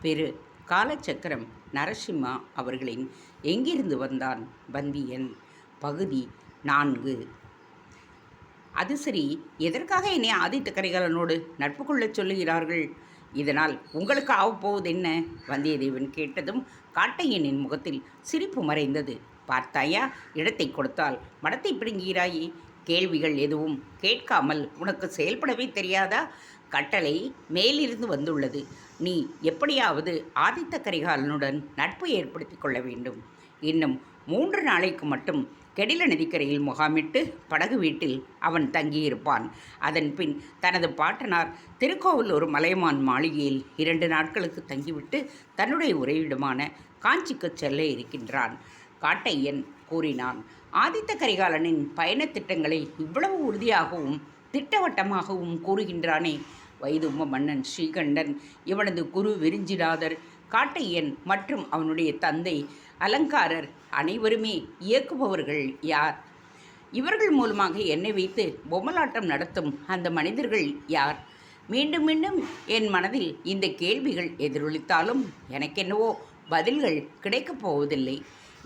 பெரு காலச்சக்கரம் நரசிம்மா அவர்களின் எங்கிருந்து வந்தான் வந்தியன் பகுதி 4. அது சரி, எதற்காக என்னை ஆதித்த கரிகாலனோடு நட்பு கொள்ளச் சொல்லுகிறார்கள்? இதனால் உங்களுக்கு ஆகப்போவது என்ன? வந்தியத்தேவன் கேட்டதும் காட்டையனின் முகத்தில் சிரிப்பு மறைந்தது. பார்த்தாயா, இடத்தை கொடுத்தால் மடத்தை பிடுங்குகிறாயே. கேள்விகள் எதுவும் கேட்காமல் உனக்கு செயல்படவே தெரியாதா? கட்டளை மேலிருந்து வந்துள்ளது. நீ எப்படியாவது ஆதித்த கரிகாலனுடன் நட்பு ஏற்படுத்தி கொள்ள வேண்டும். இன்னும் 3 நாளைக்கு மட்டும் கெடில நதிக்கரையில் முகாமிட்டு படகு வீட்டில் அவன் தங்கியிருப்பான். அதன் பின் தனது பாட்டனார் திருக்கோவிலூர் மலையமான் மாளிகையில் 2 நாட்களுக்கு தங்கிவிட்டு தன்னுடைய உறைவிடமான காஞ்சிக்கு செல்ல இருக்கின்றான். காட்டையன் கூறினான். ஆதித்த கரிகாலனின் பயணத் திட்டங்களை இவ்வளவு உறுதியாகவும் திட்டவட்டமாகவும் கூறுகின்றானே. வைதும்ப மன்னன் ஸ்ரீகண்டன், இவனது குரு விரிஞ்சிநாதர், காட்டையன் மற்றும் அவனுடைய தந்தை அலங்காரர் அனைவருமே இயக்குபவர்கள் யார்? இவர்கள் மூலமாக என்னை வைத்து பொம்மலாட்டம் நடத்தும் அந்த மனிதர்கள் யார்? மீண்டும் மீண்டும் என் மனதில் இந்த கேள்விகள் எதிரொலித்தாலும் எனக்கென்னவோ பதில்கள் கிடைக்கப் போவதில்லை.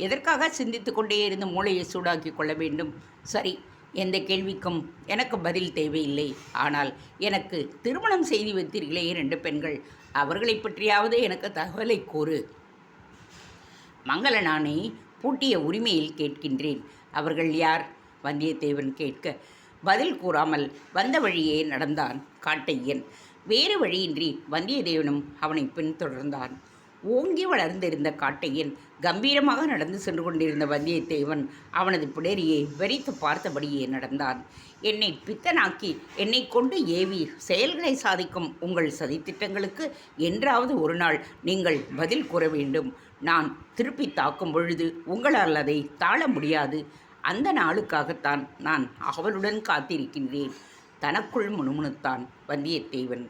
எதற்காக சிந்தித்து கொண்டே இருந்து மூளையை சூடாக்கி கொள்ள வேண்டும்? சரி, எந்த கேள்விக்கும் எனக்கு பதில் தேவையில்லை. ஆனால் எனக்கு திருமணம் செய்து வைத்தீர்களே 2 பெண்கள், அவர்களை பற்றியாவது எனக்கு தகவலை கூறு. மங்களனானை பூட்டிய உரிமையில் கேட்கின்றேன். அவர்கள் யார்? வந்தியத்தேவன் கேட்க பதில் கூறாமல் வந்த வழியே நடந்தான் காட்டையன். வேறு வழியின்றி வந்தியத்தேவனும் அவனை பின்தொடர்ந்தான். ஓங்கி வளர்ந்திருந்த காட்டையன் கம்பீரமாக நடந்து சென்று கொண்டிருந்த வந்தியத்தேவன் அவனது பிடரியை வெறித்து பார்த்தபடியே நடந்தான். என்னை பித்தனாக்கி என்னை கொண்டு ஏவி செயல்களை சாதிக்கும் உங்கள் சதித்திட்டங்களுக்கு என்றாவது ஒரு நாள் நீங்கள் பதில் கூற வேண்டும். நான் திருப்பி தாக்கும் பொழுது உங்களால் அதை தாழ முடியாது. அந்த நாளுக்காகத்தான் நான் அவளுடன் காத்திருக்கின்றேன். தனக்குள் முணுமுணுத்தான் வந்தியத்தேவன்.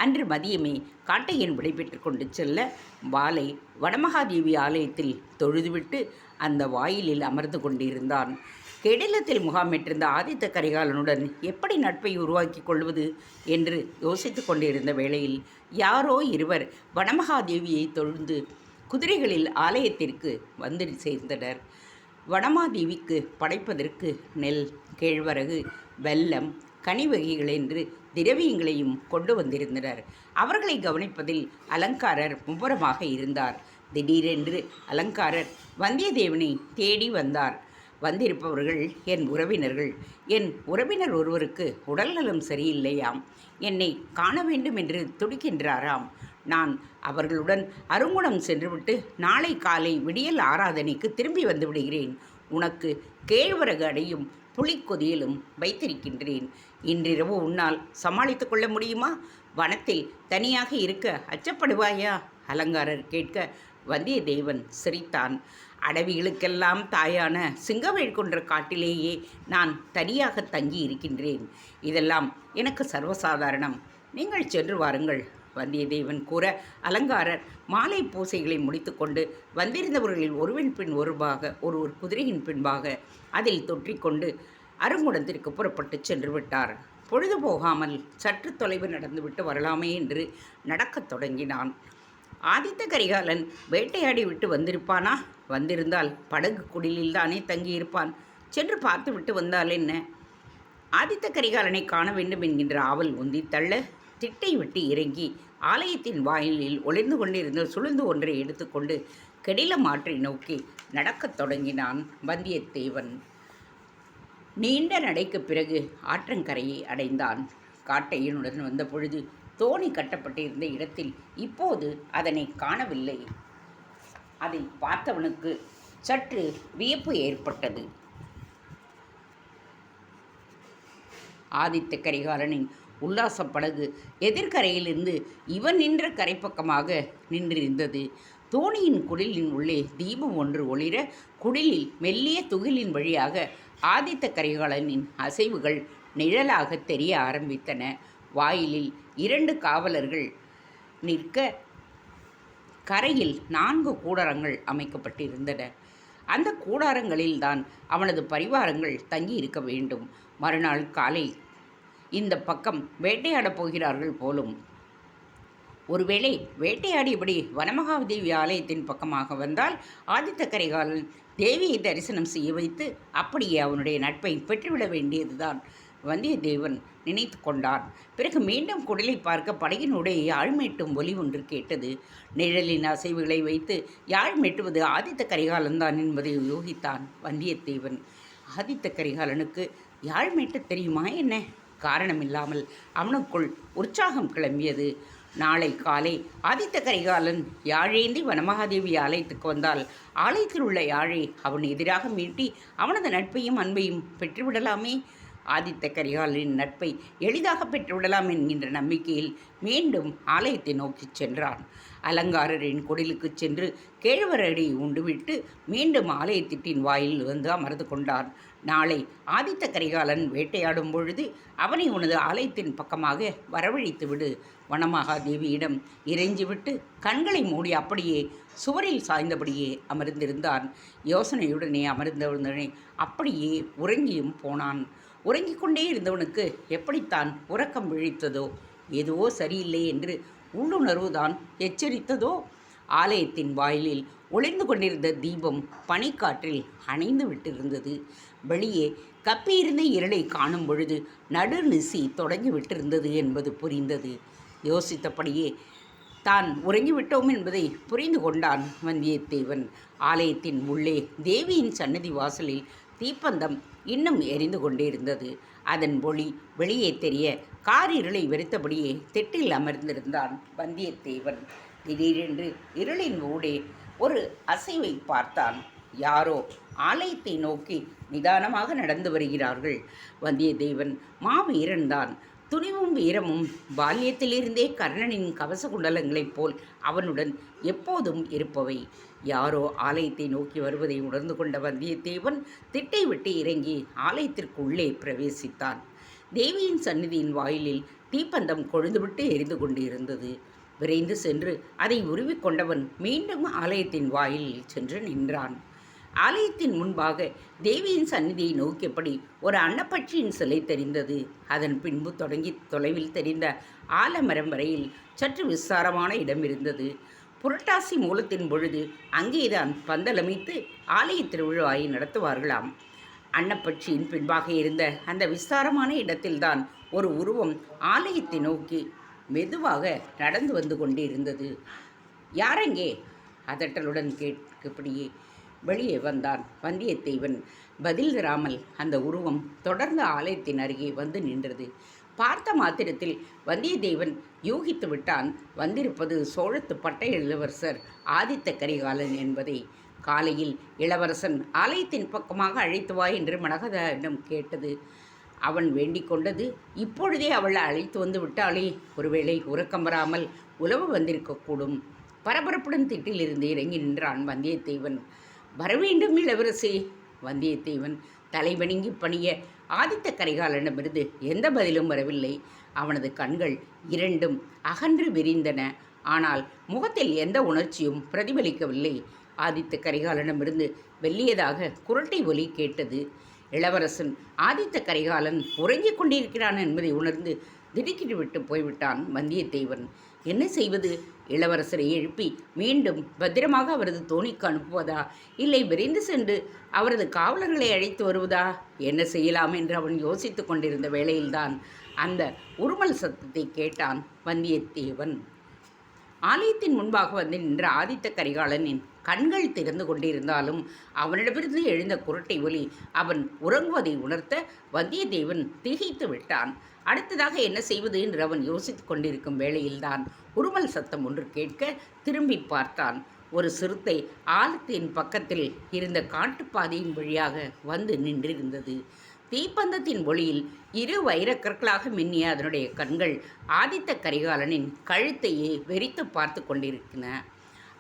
அன்று மதியமே காட்டையன் விடைபெற்று கொண்டு செல்ல வாளை வடமகாதேவி ஆலயத்தில் தொழுதுவிட்டு அந்த வாயிலில் அமர்ந்து கொண்டிருந்தான். கெடிலத்தில் முகாமிட்டிருந்த ஆதித்த கரிகாலனுடன் எப்படி நட்பை உருவாக்கி கொள்வது என்று யோசித்து கொண்டிருந்த வேளையில் யாரோ இருவர் வடமகாதேவியை தொழுந்து குதிரைகளில் ஆலயத்திற்கு வந்து சேர்ந்தனர். வடமாதேவிக்கு படைப்பதற்கு நெல், கேழ்வரகு, வெல்லம், கனிவகைகள் என்று திரவியங்களையும் கொண்டு வந்திருந்தனர். அவர்களை கவனிப்பதில் அலங்காரர் மும்முரமாக இருந்தார். திடீரென்று அலங்காரர் வந்தியத்தேவனை தேடி வந்தார். வந்திருப்பவர்கள் என் உறவினர்கள். என் உறவினர் ஒருவருக்கு உடல்நலம் சரியில்லையாம். என்னை காண வேண்டும் என்று துடிக்கின்றாராம். நான் அவர்களுடன் அருங்குணம் சென்றுவிட்டு நாளை காலை விடியல் ஆராதனைக்கு திரும்பி வந்து விடுகிறேன். உனக்கு கேழ்வரகு அடையும் புளிக்கொதியலும் வைத்திருக்கின்றேன். இன்றிரவு உன்னால் சமாளித்து கொள்ள முடியுமா? வனத்தில் தனியாக இருக்க அச்சப்படுவாயா? அலங்காரர் கேட்க வந்தியத்தேவன் சிரித்தான். அடவிகளுக்கெல்லாம் தாயான சிங்கவேழ்கொன்ற காட்டிலேயே நான் தனியாக தங்கி இருக்கின்றேன். இதெல்லாம் எனக்கு சர்வசாதாரணம். நீங்கள் சென்று வாருங்கள். வந்தியத்தேவன் கூற அலங்காரர் மாலை பூசைகளை முடித்துக்கொண்டு வந்திருந்தவர்களில் ஒருவன் பின் ஒருவர் குதிரையின் பின்பாக அதில் தொற்றிக்கொண்டு அருங்குணத்திற்கு புறப்பட்டு சென்று விட்டார். பொழுது போகாமல் சற்று தொலைவு நடந்துவிட்டு வரலாமே என்று நடக்கத் தொடங்கினான். ஆதித்த கரிகாலன் வேட்டையாடி விட்டு வந்திருப்பானா? வந்திருந்தால் படகு குடிலில் தானே தங்கியிருப்பான். சென்று பார்த்து விட்டு வந்தால் என்ன? ஆதித்த கரிகாலனை காண வேண்டும் என்கின்ற ஆவல் உந்தி தள்ள திட்டை விட்டு இறங்கி ஆலயத்தின் வாயிலில் ஒளிர்ந்து கொண்டிருந்த சுளுந்து ஒன்றை எடுத்துக்கொண்டு கெடில மாற்றை நோக்கி நடக்கத் தொடங்கினான் வந்தியத்தேவன். நீண்ட நடைக்கு பிறகு ஆற்றங்கரையை அடைந்தான். காட்டையனுடன் வந்த பொழுது தோணி கட்டப்பட்டிருந்த இடத்தில் இப்போது அதனை காணவில்லை. அதை பார்த்தவனுக்கு சற்று வியப்பு ஏற்பட்டது. ஆதித்த கரிகாலனின் உல்லாச படகு எதிர்கரையிலிருந்து இவன் நின்ற கரைப்பக்கமாக நின்றிருந்தது. தோணியின் குடிலின் உள்ளே தீபம் ஒன்று ஒளிர குடிலில் மெல்லிய துகிலின் வழியாக ஆதித்த கரிகாலனின் அசைவுகள் நிழலாக தெரிய ஆரம்பித்தன. வாயிலில் 2 காவலர்கள் நிற்க கரையில் 4 கூடாரங்கள் அமைக்கப்பட்டிருந்தன. அந்த கூடாரங்களில்தான் அவனது பரிவாரங்கள் தங்கி இருக்க வேண்டும். மறுநாள் காலை இந்த பக்கம் வேட்டையாடப் போகிறார்கள் போலும். ஒருவேளை வேட்டையாடியபடி வனமகாதேவி ஆலயத்தின் பக்கமாக வந்தால் ஆதித்த கரிகாலன் தேவியை தரிசனம் செய்ய வைத்து அப்படியே அவனுடைய நட்பை பெற்றுவிட வேண்டியதுதான் வந்தியத்தேவன் நினைத்து கொண்டான். பிறகு மீண்டும் குடலை பார்க்க படகினுடைய யாழ் மீட்டும் ஒலி ஒன்று கேட்டது. நிழலின் அசைவுகளை வைத்து யாழ் மீட்டுவது ஆதித்த கரிகாலன்தான் என்பதை யூகித்தான் வந்தியத்தேவன். ஆதித்த கரிகாலனுக்கு யாழ் மீட்டத் தெரியுமா என்ன? காரணமில்லாமல் அவனுக்குள் உற்சாகம் கிளம்பியது. நாளை காலை ஆதித்த கரிகாலன் யாழேந்தி வனமகாதேவி ஆலயத்துக்கு வந்தால் ஆலயத்தில் உள்ள யாழை அவன் எதிராக மீட்டி அவனது நட்பையும் அன்பையும் பெற்றுவிடலாமே. ஆதித்த கரிகாலனின் நட்பை எளிதாக பெற்றுவிடலாம் என்கின்ற நம்பிக்கையில் மீண்டும் ஆலயத்தை நோக்கி சென்றான். அலங்காரரின் குடிலுக்கு சென்று கேழ்வரடி உண்டுவிட்டு மீண்டும் ஆலயத்தின் வாயில் வந்து அமர்ந்து கொண்டான். நாளை ஆதித்த கரிகாலன் வேட்டையாடும் பொழுது அவனை உனது ஆலயத்தின் பக்கமாக வரவழைத்து விடு. வனமகாதேவியிடம் இறைஞ்சிவிட்டு கண்களை மூடி அப்படியே சுவரில் சாய்ந்தபடியே அமர்ந்திருந்தான். யோசனையுடனே அமர்ந்தவுடனே அப்படியே உறங்கியும் போனான். உறங்கிக் கொண்டே இருந்தவனுக்கு எப்படித்தான் உறக்கம் விழித்ததோ, ஏதோ சரியில்லை என்று உள்ளுணர்வுதான் எச்சரித்ததோ. ஆலயத்தின் வாயிலில் ஒளிர்ந்து கொண்டிருந்த தீபம் பனிக்காற்றில் அணைந்து விட்டிருந்தது. வெளியே கப்பியிருந்த இருளை காணும் பொழுது நடுநிசி தொடங்கி விட்டிருந்தது என்பது புரிந்தது. யோசித்தபடியே தான் உறங்கிவிட்டோம் என்பதை புரிந்து கொண்டான் வந்தியத்தேவன். ஆலயத்தின் உள்ளே தேவியின் சன்னதி வாசலில் தீப்பந்தம் இன்னும் எரிந்து கொண்டிருந்தது. அதன் ஒளி வெளியே தெரிய காரிருளை வெறுத்தபடியே திட்டில் அமர்ந்திருந்தான் வந்தியத்தேவன். திடீரென்று இருளின் ஊடே ஒரு அசைவை பார்த்தான். யாரோ ஆலயத்தை நோக்கி நிதானமாக நடந்து வருகிறார்கள். வந்தியத்தேவன் மாவீரன்தான். துணிவும் வீரமும் பால்யத்திலிருந்தே கர்ணனின் கவச குண்டலங்களைப் போல் அவனுடன் எப்போதும் இருப்பவை. யாரோ ஆலயத்தை நோக்கி வருவதை உணர்ந்து கொண்ட வந்தியத்தேவன் திட்டை விட்டு இறங்கி ஆலயத்திற்குள்ளே பிரவேசித்தான். தேவியின் சந்நிதியின் வாயிலில் தீப்பந்தம் கொழுந்துவிட்டு எரிந்து கொண்டிருந்தது. விரைந்து சென்று அதை உருவிக்கொண்டவன் மீண்டும் ஆலயத்தின் வாயிலில் சென்று நின்றான். ஆலயத்தின் முன்பாக தேவியின் சந்நிதியை நோக்கியபடி ஒரு அன்னப்பட்சியின் சிலை தெரிந்தது. அதன் பின்பு தொடங்கி தொலைவில் தெரிந்த ஆலமரம் வரையில் சற்று விஸ்தாரமான இடம் இருந்தது. புரட்டாசி மூலத்தின் பொழுது அங்கேதான் பந்தலமைத்து ஆலய திருவிழாவை நடத்துவார்களாம். அன்னப்பட்சியின் பின்பாக இருந்த அந்த விஸ்தாரமான இடத்தில்தான் ஒரு உருவம் ஆலயத்தை நோக்கி மெதுவாக நடந்து வந்து கொண்டிருந்தது. யாரெங்கே? அதட்டலுடன் கேட்கப்படியே வெளியே வந்தான் வந்தியத்தேவன். பதில் தராமல் அந்த உருவம் தொடர்ந்து ஆலயத்தின் அருகே வந்து நின்றது. பார்த்த மாத்திரத்தில் வந்தியத்தேவன் யூகித்து விட்டான் வந்திருப்பது சோழத்து பட்டை இளவரசர் ஆதித்த கரிகாலன் என்பதை. காலையில் இளவரசன் ஆலயத்தின் பக்கமாக அழைத்து வா என்று மரகதனிடம் கேட்டது. அவன் வேண்டிக் கொண்டது இப்பொழுதே அவளை அழைத்து வந்து விட்டாளே, ஒருவேளை உறக்கம் வராமல் உலவு வந்திருக்கக்கூடும். பரபரப்புடன் திட்டிலிருந்து இறங்கி நின்றான் வந்தியத்தேவன். வரவேண்டும் இளவரசே. வந்தியத்தேவன் தலைவணங்கி பணிய ஆதித்த கரிகாலனிடமிருந்து எந்த பதிலும் வரவில்லை. அவனது கண்கள் இரண்டும் அகன்று விரிந்தன. ஆனால் முகத்தில் எந்த உணர்ச்சியும் பிரதிபலிக்கவில்லை. ஆதித்த கரிகாலனிடமிருந்து வெள்ளியதாக குரட்டை ஒலி கேட்டது. இளவரசன் ஆதித்த கரிகாலன் உறங்கிக் கொண்டிருக்கிறான் என்பதை உணர்ந்து திடுக்கிட்டு விட்டு போய்விட்டான் வந்தியத்தேவன். என்ன செய்வது? இளவரசரை எழுப்பி மீண்டும் பத்திரமாக அவரது தோணிக்கு அனுப்புவதா, இல்லை விரைந்து சென்று அவரது காவலர்களை அழைத்து வருவதா? என்ன செய்யலாம் என்று அவன் யோசித்து கொண்டிருந்த வேளையில்தான் அந்த உருமல் சத்தத்தை கேட்டான் வந்தியத்தேவன். ஆலயத்தின் முன்பாக வந்து நின்ற ஆதித்த கரிகாலனின் கண்கள் திறந்து கொண்டிருந்தாலும் அவனிடமிருந்து எழுந்த குரட்டை ஒலி அவன் உறங்குவதை உணர்த்த வந்தியத்தேவன் திகைத்து விட்டான். அடுத்ததாக என்ன செய்வது என்று அவன் யோசித்து கொண்டிருக்கும் வேளையில்தான் உருமல் சத்தம் ஒன்று கேட்க திரும்பி பார்த்தான். ஒரு சிறுத்தை ஆலயத்தின் பக்கத்தில் இருந்த காட்டுப்பாதையின் வழியாக வந்து நின்றிருந்தது. தீப்பந்தத்தின் ஒளியில் இரு வைரக்கற்களாக மின்னிய அதனுடைய கண்கள் ஆதித்த கரிகாலனின் கழுத்தையே வெறித்து பார்த்து கொண்டிருக்கின.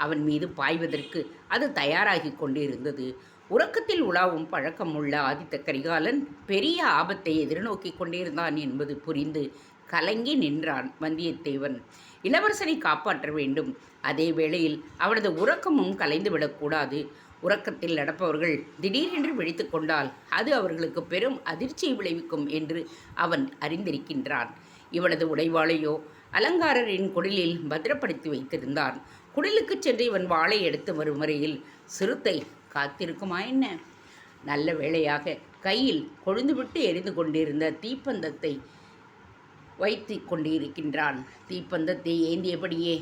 அவன் மீது பாய்வதற்கு அது தயாராகி கொண்டிருந்தது. உறக்கத்தில் உலாவும் பழக்கம் உள்ள ஆதித்த கரிகாலன் பெரிய ஆபத்தை எதிர்நோக்கி கொண்டிருந்தான் என்பது புரிந்து கலங்கி நின்றான் வந்தியத்தேவன். இளவரசனை காப்பாற்ற வேண்டும். அதே வேளையில் அவனது உறக்கமும் கலைந்துவிடக்கூடாது. உறக்கத்தில் நடப்பவர்கள் திடீரென்று விழித்து கொண்டால் அது அவர்களுக்கு பெரும் அதிர்ச்சியை விளைவிக்கும் என்று அவன் அறிந்திருக்கின்றான். இவனது உடைவாளையோ அலங்காரரின் குடிலில் பத்திரப்படுத்தி வைத்திருந்தான். குடிலுக்குச் சென்று இவன் வாளை எடுத்து வரும் வரையில் சிறுத்தை காத்திருக்குமா என்ன? நல்ல வேளையாக கையில் கொழுந்துவிட்டு எரிந்து கொண்டிருந்த தீப்பந்தத்தை வைத்து கொண்டிருக்கின்றான். தீப்பந்தத்தை ஏந்தியபடியே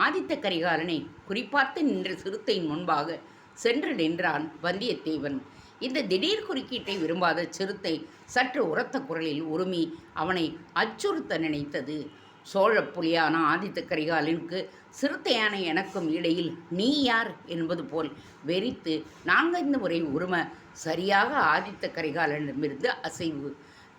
ஆதித்த கரிகாலனை குறிப்பார்த்து நின்ற சிறுத்தையின் முன்பாக சென்று நின்றான் வந்தியத்தேவன். இந்த திடீர் குறுக்கீட்டை விரும்பாத சிறுத்தை சற்று உரத்த குரலில் உருமி அவனை அச்சுறுத்த நினைத்தது. சோழ புலியான ஆதித்த கரிகாலனுக்கு சிறுத்தையான எனக்கும் இடையில் நீ யார் என்பது போல் வெறித்து 4-5 முறை உரும சரியாக ஆதித்த கரிகாலனிடமிருந்து அசைவு.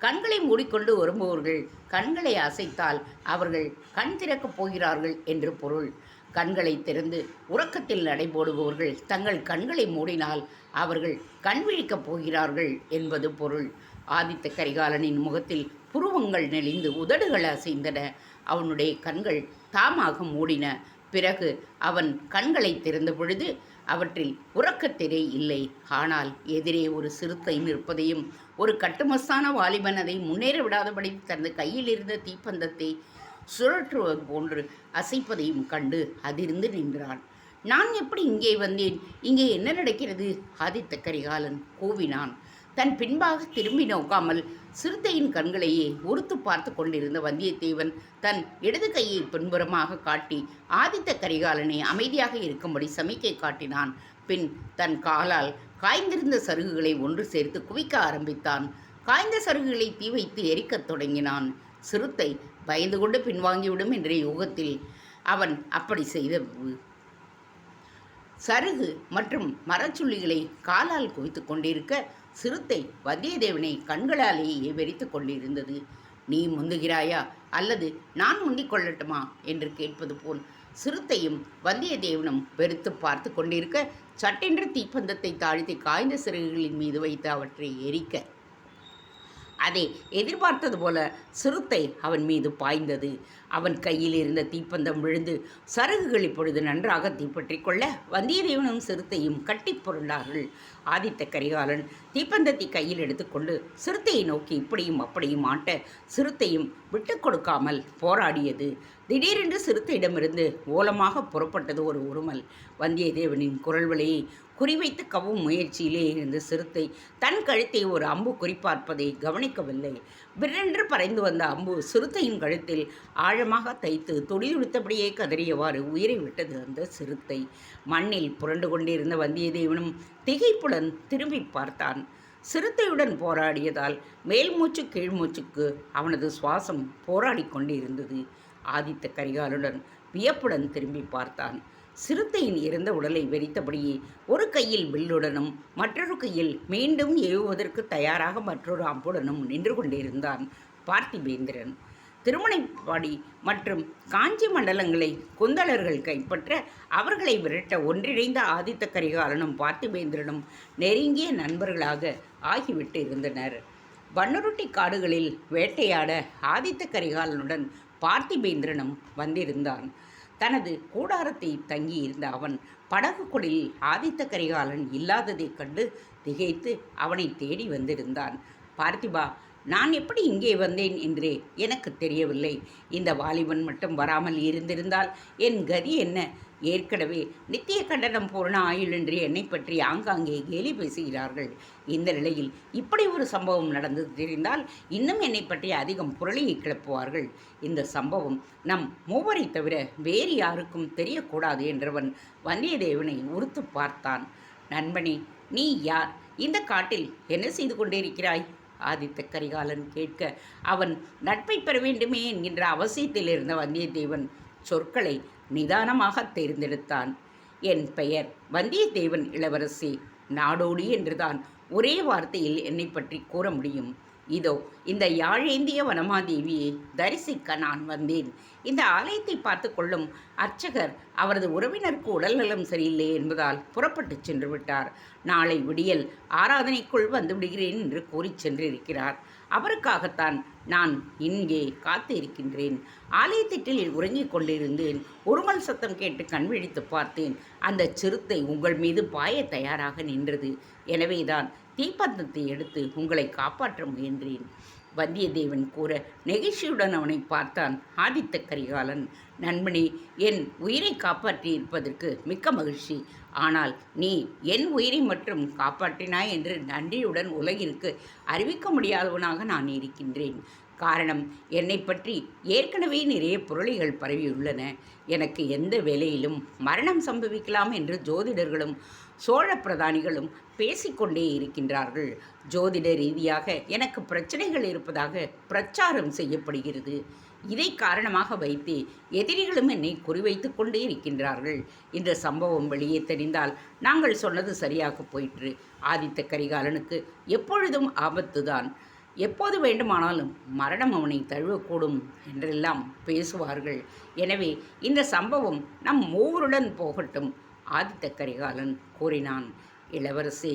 கண்களை மூடிக்கொண்டு வருபவர்கள் கண்களை அசைத்தால் அவர்கள் கண் திறக்கப் போகிறார்கள் என்று பொருள். கண்களை திறந்து உறக்கத்தில் நடைபோடுபவர்கள் தங்கள் கண்களை மூடினால் அவர்கள் கண் விழிக்கப் போகிறார்கள் என்பது பொருள். ஆதித்த கரிகாலனின் முகத்தில் புருவங்கள் நெளிந்து உதடுகள் அசைந்தன. அவனுடைய கண்கள் தாமாக மூடின. பிறகு அவன் கண்களை திறந்த பொழுது அவற்றில் உறக்கத்திரை இல்லை. ஆனால் எதிரே ஒரு சிறுத்தை நிற்பதையும் ஒரு கட்டுமஸ்தான வாலிபன் அதை முன்னேற விடாதபடி தனது கையில் இருந்த தீப்பந்தத்தை சுழற்றுவது போன்று அசைப்பதையும் கண்டு அதிர்ந்து நின்றான். நான் எப்படி இங்கே வந்தேன்? இங்கே என்ன நடக்கிறது? ஆதித்த கரிகாலன் கூவினான். தன் பின்பாக திரும்பி நோக்காமல் சிறுத்தையின் கண்களையே உறுத்து பார்த்து கொண்டிருந்த வந்தியத்தேவன் தன் இடது கையை பின்புறமாக காட்டி ஆதித்த கரிகாலனை அமைதியாக இருக்கும்படி சமிக்கை காட்டினான். பின் தன் காலால் காய்ந்திருந்த சருகுகளை ஒன்று சேர்த்து குவிக்க ஆரம்பித்தான். காய்ந்த சருகுகளை தீ வைத்து எரிக்கத் தொடங்கினான். சிறுத்தை பயந்து கொண்டு பின்வாங்கிவிடும் என்ற யூகத்தில் அவன் அப்படி செய்த சருகு மற்றும் மரச்சுள்ளிகளை காலால் குவித்து கொண்டிருக்க சிறுத்தை வந்தியத்தேவனை கண்களாலேயே வெறித்து கொண்டிருந்தது. நீ முந்துகிறாயா அல்லது நான் முந்திக் கொள்ளட்டுமா என்று கேட்பது போல் சிறுத்தையும் வந்தியத்தேவனும் வெறுத்து பார்த்து கொண்டிருக்க சட்டென்று தீப்பந்தத்தை தாழ்த்தி காய்ந்த சிறகுகளின் மீது வைத்து அவற்றை எரிக்க அதை எதிர்பார்த்தது போல சிறுத்தை அவன் மீது பாய்ந்தது. அவன் கையில் இருந்த தீப்பந்தம் விழுந்து சருகுகள் இப்பொழுது நன்றாக தீப்பற்றி கொள்ள வந்தியத்தேவனும் சிறுத்தையும் கட்டி புரண்டார்கள். ஆதித்த கரிகாலன் தீப்பந்தத்தை கையில் எடுத்துக்கொண்டு சிறுத்தையை நோக்கி இப்படியும் அப்படியும் ஆட்ட சிறுத்தையும் விட்டு கொடுக்காமல் போராடியது. திடீரென்று சிறுத்தையிடமிருந்து ஓலமாக புறப்பட்டது ஒரு உருமல். வந்தியத்தேவனின் குரல் வலையை குறிவைத்து கவும் முயற்சியிலே இருந்த சிறுத்தை தன் கழுத்தை ஒரு அம்பு குறிப்பார்ப்பதை கவனிக்கவில்லை. விரென்று பறைந்து வந்த அம்பு சிறுத்தையின் கழுத்தில் ஆழமாக தைத்து துடிதுடித்தபடியே கதறியவாறு உயிரை விட்டது அந்த சிறுத்தை. மண்ணில் புரண்டு கொண்டிருந்த வந்தியத்தேவனும் திகைப்புடன் திரும்பி பார்த்தான். சிறுத்தையுடன் போராடியதால் மேல்மூச்சு கீழ்மூச்சுக்கு அவனது சுவாசம் போராடி கொண்டிருந்தது. ஆதித்த கரிகாலனுடன் வியப்புடன் திரும்பி பார்த்தான். சிறுத்தையின் இறந்த உடலை வெறித்தபடியே ஒரு கையில் வில்லுடனும் மற்றொரு கையில் மீண்டும் ஏவுவதற்கு தயாராக மற்றொரு அம்புடனும் நின்று கொண்டிருந்தான் பார்த்திபேந்திரன். திருமணைப்பாடி மற்றும் காஞ்சி மண்டலங்களை குந்தலர்கள் கைப்பற்ற அவர்களை விரட்ட ஒன்றிணைந்த ஆதித்த கரிகாலனும் பார்த்திபேந்திரனும் நெருங்கிய நண்பர்களாக ஆகிவிட்டு இருந்தனர். வண்ணருட்டி காடுகளில் வேட்டையாட ஆதித்த கரிகாலனுடன் பார்த்திபேந்திரனும் வந்திருந்தான். தனது கூடாரத்தை தங்கியிருந்த அவன் படகு குடிலில் ஆதித்த கரிகாலன் இல்லாததைக் கண்டு திகைத்து அவனை தேடி வந்திருந்தான். பார்த்திபா, நான் எப்படி இங்கே வந்தேன் என்றே எனக்கு தெரியவில்லை. இந்த வாலிபன் மட்டும் வராமல் இருந்திருந்தால் என் கதி என்ன? ஏற்கனவே நித்திய கண்டனம் பூர்ண ஆயுள் என்று என்னை பற்றி ஆங்காங்கே கேலி பேசுகிறார்கள். இந்த நிலையில் இப்படி ஒரு சம்பவம் நடந்தது தெரிந்தால் இன்னும் என்னை பற்றி அதிகம் புரளியை கிளப்புவார்கள். இந்த சம்பவம் நம் மூவரை தவிர வேறு யாருக்கும் தெரியக்கூடாது என்றவன் வந்தியத்தேவனை உறுத்து பார்த்தான். நண்பனே, நீ யார்? இந்த காட்டில் என்ன செய்து கொண்டிருக்கிறாய்? ஆதித்த கரிகாலன் கேட்க அவன் நட்பை பெற வேண்டுமே என்கின்ற அவசியத்தில் இருந்த வந்தியத்தேவன் சொற்களை நிதானமாக தேர்ந்தெடுத்தான். என் பெயர் வந்தியத்தேவன் இளவரசி. நாடோடி என்றுதான் ஒரே வார்த்தையில் என்னை பற்றி கூற முடியும். இதோ இந்த யாழேந்திய வனமாதேவியை தரிசிக்க நான் வந்தேன். இந்த ஆலயத்தை பார்த்து கொள்ளும் அர்ச்சகர் அவரது உறவினருக்கு உடல்நலம் சரியில்லை என்பதால் புறப்பட்டு சென்று விட்டார். நாளை விடியல் ஆராதனைக்குள் வந்து விடுகிறேன் என்று கூறி சென்றிருக்கிறார். அவருக்காகத்தான் நான் இங்கே காத்து இருக்கின்றேன். ஆலயத்திட்டில் உறங்கிக் கொண்டிருந்தேன். உருமல் சத்தம் கேட்டு கண் விழித்து பார்த்தேன். அந்த சிறுத்தை உங்கள் மீது பாய தயாராக நின்றது. எனவேதான் தீப்பந்தத்தை எடுத்து உங்களை காப்பாற்ற முயன்றேன். வந்தியத்தேவன் கூற நெகிழ்ச்சியுடன் அவனை பார்த்தான் ஆதித்த கரிகாலன். நண்பனே, என் உயிரை காப்பாற்றியிருப்பதற்கு மிக்க மகிழ்ச்சி. ஆனால் நீ என் உயிரை மட்டும் காப்பாற்றினாய் என்று நன்றியுடன் உலகிற்கு அறிவிக்க முடியாதவனாக நான் இருக்கின்றேன். காரணம், என்னை பற்றி ஏற்கனவே நிறைய புரளிகள் பரவியுள்ளன. எனக்கு எந்த வேளையிலும் மரணம் சம்பவிக்கலாம் என்று ஜோதிடர்களும் சோழ பிரதானிகளும் பேசிக்கொண்டே இருக்கின்றார்கள். ஜோதிட ரீதியாக எனக்கு பிரச்சனைகள் இருப்பதாக பிரச்சாரம் செய்யப்படுகிறது. இதை காரணமாக வைத்து எதிரிகளும் என்னை குறிவைத்து கொண்டே இருக்கின்றார்கள். இந்த சம்பவம் வெளியே தெரிந்தால் நாங்கள் சொன்னது சரியாக போயிற்று. ஆதித்த கரிகாலனுக்கு எப்பொழுதும் ஆபத்துதான். எப்போது வேண்டுமானாலும் மரணம் அவனை தழுவக்கூடும் என்றெல்லாம் பேசுவார்கள். எனவே இந்த சம்பவம் நம் மூவருடன் போகட்டும், ஆதித்த கரிகாலன் கூறினான். இளவரசே,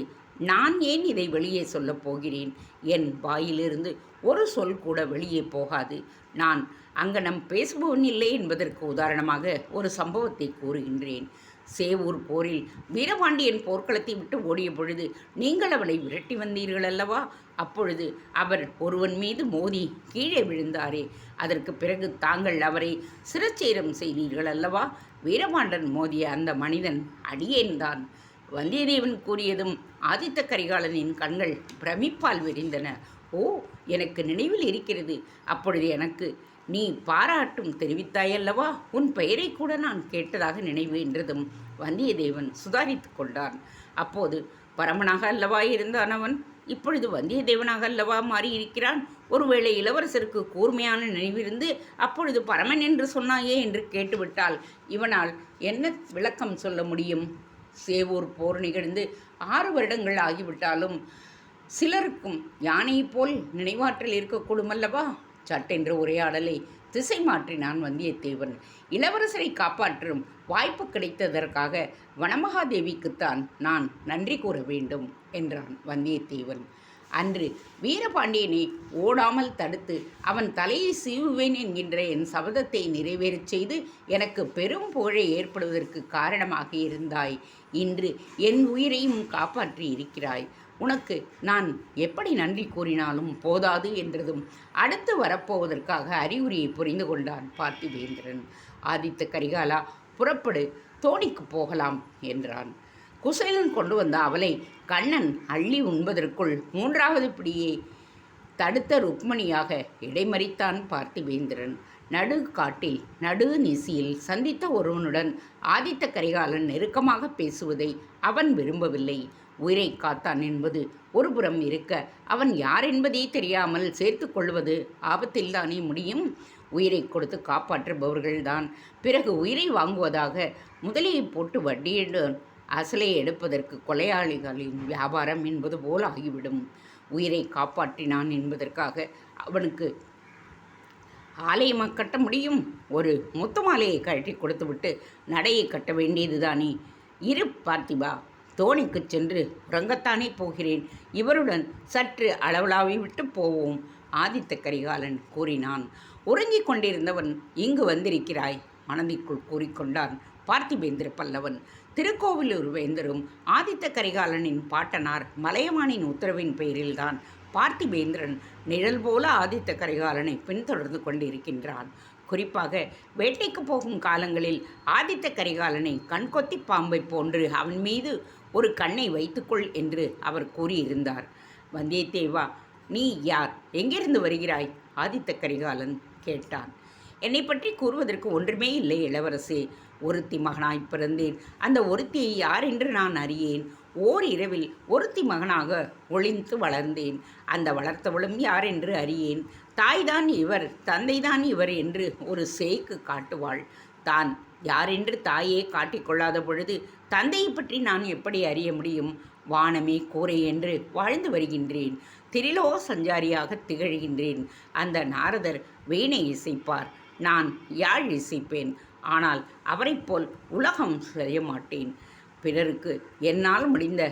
நான் ஏன் இதை வெளியே சொல்லப் போகிறேன்? என் வாயிலிருந்து ஒரு சொல் கூட வெளியே போகாது. நான் அங்கனம் பேசுபவன் இல்லை என்பதற்கு உதாரணமாக ஒரு சம்பவத்தை கூறுகின்றேன். சேவூர் போரில் வீரபாண்டியன் போர்க்களத்தை விட்டு ஓடிய பொழுது நீங்கள் அவனை விரட்டி வந்தீர்கள் அல்லவா? அப்பொழுது அவர் ஒருவன் மீது மோதி கீழே விழுந்தாரே, அதற்கு பிறகு தாங்கள் அவரை சிரச்சேதம் செய்தீர்கள் அல்லவா? வீரபாண்டன் மோதிய அந்த மனிதன் அடியேன்தான். வந்தியத்தேவன் கூறியதும் ஆதித்த கரிகாலனின் கண்கள் பிரமிப்பால் விரிந்தன. ஓ, எனக்கு நினைவில் இருக்கிறது. அப்பொழுது எனக்கு நீ பாராட்டும் தெரிவித்தாயல்லவா? உன் பெயரை கூட நான் கேட்டதாக நினைவு என்றதும் வந்தியத்தேவன் சுதாரித்து கொண்டான். அப்போது பரமனாக அல்லவா இருந்தான் அவன், இப்பொழுது வந்தியத்தேவனாக அல்லவா மாறியிருக்கிறான். ஒருவேளை இளவரசருக்கு கூர்மையான நினைவிருந்து அப்பொழுது பரமன் என்று சொன்னாயே என்று கேட்டுவிட்டால் இவனால் என்ன விளக்கம் சொல்ல முடியும்? சேவூர் போர் நிகழ்ந்து 6 வருடங்கள் ஆகிவிட்டாலும் சிலருக்கும் யானையைப் போல் நினைவாற்றல் இருக்கக்கூடும் அல்லவா? சட்டென்று உரையாடலை திசை மாற்றினான் வந்தியத்தேவன். இளவரசரை காப்பாற்றும் வாய்ப்பு கிடைத்ததற்காக வனமகாதேவிக்குத்தான் நான் நன்றி கூற வேண்டும் என்றான் வந்தியத்தேவன். அன்று வீரபாண்டியனை ஓடாமல் தடுத்து அவன் தலையை சீவுவேன் என்கின்ற என் சபதத்தை நிறைவேறச் செய்து எனக்கு பெரும் புகழை ஏற்படுவதற்கு காரணமாக இருந்தாய். இன்று என் உயிரையும் காப்பாற்றி இருக்கிறாய். உனக்கு நான் எப்படி நன்றி கூறினாலும் போதாது என்றதும் அடுத்து வரப்போவதற்காக அறிகுறியை புரிந்து கொண்டான் பார்த்திபேந்திரன். ஆதித்த கரிகாலா, புறப்படு, தோணிக்கு போகலாம் என்றான். குசேலன் கொண்டு வந்த அவளை கண்ணன் அள்ளி உண்பதற்குள் 3வது பிடியை தடுத்த ருக்மணியாக இடைமறித்தான் பார்த்திபேந்திரன். நடு காட்டில் நடு நிசியில் சந்தித்த ஒருவனுடன் ஆதித்த கரிகாலன் நெருக்கமாக பேசுவதை அவன் விரும்பவில்லை. உயிரை காத்தான் என்பது ஒருபுறம் இருக்க, அவன் யார் என்பதே தெரியாமல் சேர்த்து கொள்வது ஆபத்தில்தானே முடியும். உயிரை கொடுத்து காப்பாற்றுபவர்கள்தான் பிறகு உயிரை வாங்குவதாக முதலையை போட்டு வட்டியுடன் அசலை எடுப்பதற்கு கொலையாளிகளின் வியாபாரம் என்பது போல் ஆகிவிடும். உயிரை காப்பாற்றினான் என்பதற்காக அவனுக்கு ஆலயமா கட்ட முடியும்? ஒரு முத்து மாலையை கழட்டி கொடுத்துவிட்டு நடையை கட்ட வேண்டியதுதானே. இரு பார்த்திபா, தோணிக்கு சென்று உறங்கத்தானே போகிறேன். இவருடன் சற்று அளவலாவி விட்டு போவோம், ஆதித்த கரிகாலன் கூறினான். உறங்கிக் கொண்டிருந்தவன் இங்கு வந்திருக்கிறாய் மனதிற்குள் கூறிக்கொண்டான் பார்த்திபேந்திர பல்லவன். திருக்கோவிலூர் வேந்தரும் ஆதித்த கரிகாலனின் பாட்டனார் மலையமானின் உத்தரவின் பெயரில்தான் பார்த்திபேந்திரன் நிழல் போல ஆதித்த கரிகாலனை பின்தொடர்ந்து கொண்டிருக்கின்றான். குறிப்பாக வேட்டைக்கு போகும் காலங்களில் ஆதித்த கரிகாலனை கண்கொத்தி பாம்பை போன்று அவன் மீது ஒரு கண்ணை வைத்துக்கொள் என்று அவர் கூறியிருந்தார். வந்தியத்தேவா, நீ யார்? எங்கிருந்து வருகிறாய்? ஆதித்த கரிகாலன் கேட்டான். என்னை பற்றி கூறுவதற்கு ஒன்றுமே இல்லை இளவரசே. ஒருத்தி மகனாய் பிறந்தேன். அந்த ஒருத்தியை யார் என்று நான் அறியேன். ஓர் இரவில் ஒருத்தி மகனாக ஒளிந்து வளர்ந்தேன். அந்த வளர்த்தவளும் யார் என்று அறியேன். தாய்தான் இவர், தந்தைதான் இவர் என்று ஒரு சேய்க்கு காட்டுவாள். தான் யாரென்று தாயே காட்டிக்கொள்ளாத பொழுது தந்தையை பற்றி நான் எப்படி அறிய முடியும்? வானமே கூரை என்று வாழ்ந்து வருகின்றேன். திரிலோ சஞ்சாரியாக திகழ்கின்றேன். அந்த நாரதர் வீணை இசைப்பார், நான் யாழ் இசைப்பேன். ஆனால் அவரைப் போல் உலகம் செய்ய மாட்டேன். பிறருக்கு என்னால் முடிந்த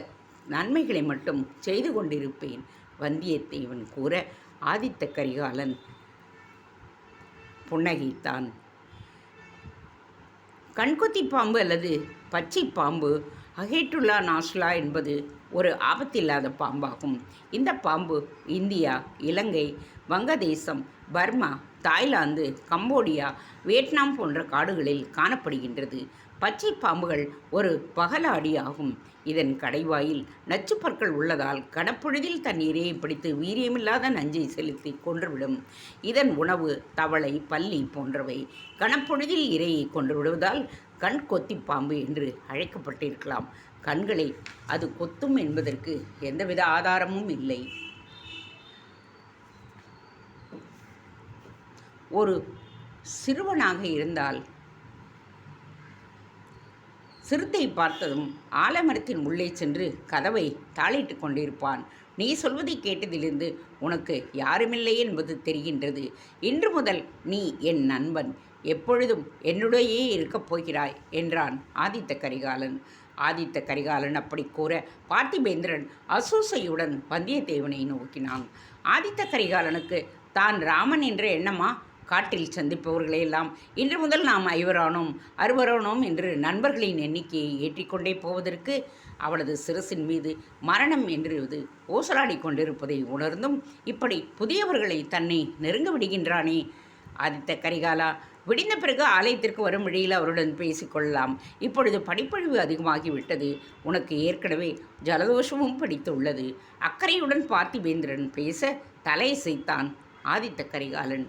நன்மைகளை மட்டும் செய்து கொண்டிருப்பேன். வந்தியத்தேவன் கூற ஆதித்த கரிகாலன் புன்னகைத்தான். கண்கொத்தி பாம்பு அல்லது பச்சை பாம்பு அகேட்டுல்லா நாஸ்லா என்பது ஒரு ஆபத்தில்லாத பாம்பாகும். இந்த பாம்பு இந்தியா, இலங்கை, வங்கதேசம், பர்மா, தாய்லாந்து, கம்போடியா, வியட்நாம் போன்ற காடுகளில் காணப்படுகின்றது. பச்சை பாம்புகள் ஒரு பகலாடி ஆகும். இதன் கடைவாயில் நச்சுப்பற்கள் உள்ளதால் கனப்பொழுதில் தன் இரையை பிடித்து வீரியமில்லாத நஞ்சை செலுத்தி கொன்றுவிடும். இதன் உணவு தவளை, பல்லி போன்றவை. கனப்பொழுதில் இரையை கொன்று விடுவதால் கண் கொத்தி பாம்பு என்று அழைக்கப்பட்டிருக்கலாம். கண்களை அது கொத்தும் என்பதற்கு எந்தவித ஆதாரமும் இல்லை. ஒரு சிறுவனாக இருந்தால் சிறுத்தை பார்த்ததும் ஆலமரத்தின் உள்ளே சென்று கதவை தாளிட்டு கொண்டிருப்பான். நீ சொல்வதை கேட்டதிலிருந்து உனக்கு யாருமில்லை என்பது தெரிகின்றது. இன்று முதல் நீ என் நண்பன், எப்பொழுதும் என்னுடையே இருக்கப் போகிறாய் என்றான் ஆதித்த கரிகாலன். ஆதித்த கரிகாலன் அப்படி கூற பார்த்திபேந்திரன் அசூசையுடன் வந்தியத்தேவனை நோக்கினான். ஆதித்த கரிகாலனுக்கு தான் ராமன் என்ற எண்ணமா? காட்டில் சந்திப்பவர்களையெல்லாம் இன்று முதல் நாம் அறுவரானோம் என்று நண்பர்களின் எண்ணிக்கையை ஏற்றிக்கொண்டே போவதற்கு அவளது சிரசின் மீது மரணம் என்று ஊசலாடி கொண்டிருப்பதை உணர்ந்தும் இப்படி புதியவர்களை தன்னை நெருங்க விடுகின்றானே. ஆதித்த கரிகாலா, விடிந்த பிறகு ஆலயத்திற்கு வரும் வழியில் அவருடன் பேசிக்கொள்ளலாம். இப்பொழுது படிப்பழிவு அதிகமாகிவிட்டது. உனக்கு ஏற்கனவே ஜலதோஷமும் பிடித்துள்ளது. அக்கறையுடன் பார்த்திபேந்திரன் பேச தலையசைத்தான் ஆதித்த கரிகாலன்.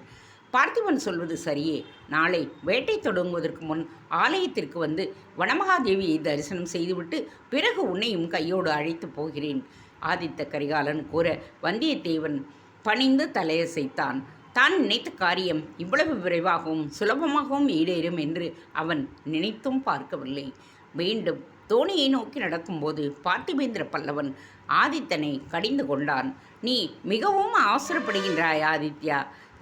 பார்த்திபன் சொல்வது சரியே. நாளை வேட்டை தொடங்குவதற்கு முன் ஆலயத்திற்கு வந்து வனமகாதேவியை தரிசனம் செய்துவிட்டு பிறகு உன்னையும் கையோடு அழைத்து போகிறேன். ஆதித்த கரிகாலன் கூற வந்தியத்தேவன் பணிந்து தலையசைத்தான். தான் நினைத்த காரியம் இவ்வளவு விரைவாகவும் சுலபமாகவும் ஈடேறும் என்று அவன் நினைத்தும் பார்க்கவில்லை. மீண்டும் தோணியை நோக்கி நடக்கும்போது பார்த்திபேந்திர பல்லவன் ஆதித்தனை கடிந்து கொண்டான். நீ மிகவும் அவசரப்படுகின்றாய் ஆதித்யா.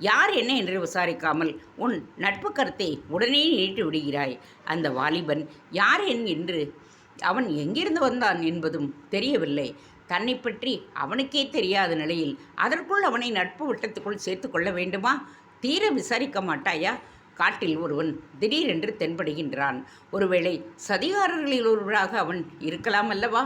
யார் என்ன என்று விசாரிக்காமல் உன் நட்பு கருத்தை உடனே நீட்டு விடுகிறாய். அந்த வாலிபன் யார் என்று அவன் எங்கிருந்து வந்தான் என்பதும் தெரியவில்லை. தன்னை பற்றி அவனுக்கே தெரியாத நிலையில் அதற்குள் அவனை நட்பு வட்டத்துக்குள் சேர்த்து கொள்ள வேண்டுமா? தீர விசாரிக்க மாட்டாயா? காட்டில் ஒருவன் திடீரென்று தென்படுகின்றான். ஒருவேளை சதிகாரர்களில் ஒருவராக அவன் இருக்கலாம் அல்லவா?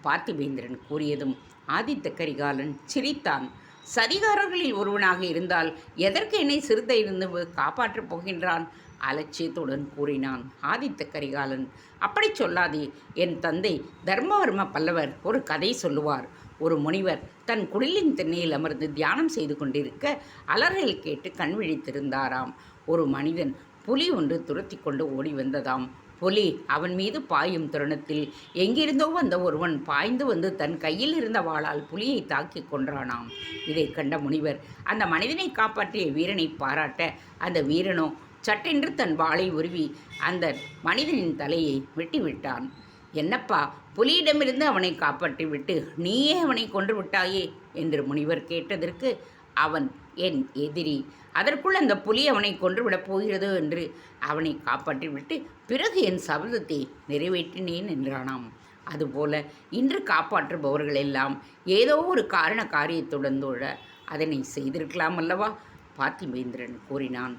பார்த்திபேந்திரன் கூறியதும் ஆதித்த கரிகாலன் சிரித்தான். சதிகாரர்களில் ஒருவனாக இருந்தால் எதற்கு என்னை சிறுத்தை இருந்து காப்பாற்றப் போகின்றான்? அலட்சியத்துடன் கூறினான் ஆதித்த கரிகாலன். அப்படி சொல்லாதே. என் தந்தை தர்மவர்ம பல்லவர் ஒரு கதை சொல்லுவார். ஒரு முனிவர் தன் குடிலின் திண்ணையில் அமர்ந்து தியானம் செய்து கொண்டிருக்க அலறல் கேட்டு கண் விழித்திருந்தாராம். ஒரு மனிதன் புலி ஒன்று துரத்தி கொண்டு ஓடி வந்ததாம். புலி அவன் மீது பாயும் தருணத்தில் எங்கிருந்தோ வந்த ஒருவன் பாய்ந்து வந்து தன் கையில் இருந்த வாளால் புலியை தாக்கி கொன்றானாம். இதை கண்ட முனிவர் அந்த மனிதனை காப்பாற்றிய வீரனை பாராட்ட அந்த வீரனோ சட்டென்று தன் வாளை உருவி அந்த மனிதனின் தலையை வெட்டிவிட்டான். என்னப்பா, புலியிடமிருந்து அவனை காப்பாற்றி விட்டு நீயே அவனை கொன்று விட்டாயே என்று முனிவர் கேட்டதற்கு அவன் என் எதிரி. அதற்குள் அந்த புலி அவனை கொன்றுவிடப் போகிறது என்று அவனை காப்பாற்றிவிட்டு பிறகு என் சபதத்தை நிறைவேற்றினேன் என்றானாம். அதுபோல இன்று காப்பாற்றுபவர்கள் எல்லாம் ஏதோ ஒரு காரண காரியத்துடன் தோழ அதனை செய்திருக்கலாம் அல்லவா? பார்த்திபேந்திரன் கூறினான்.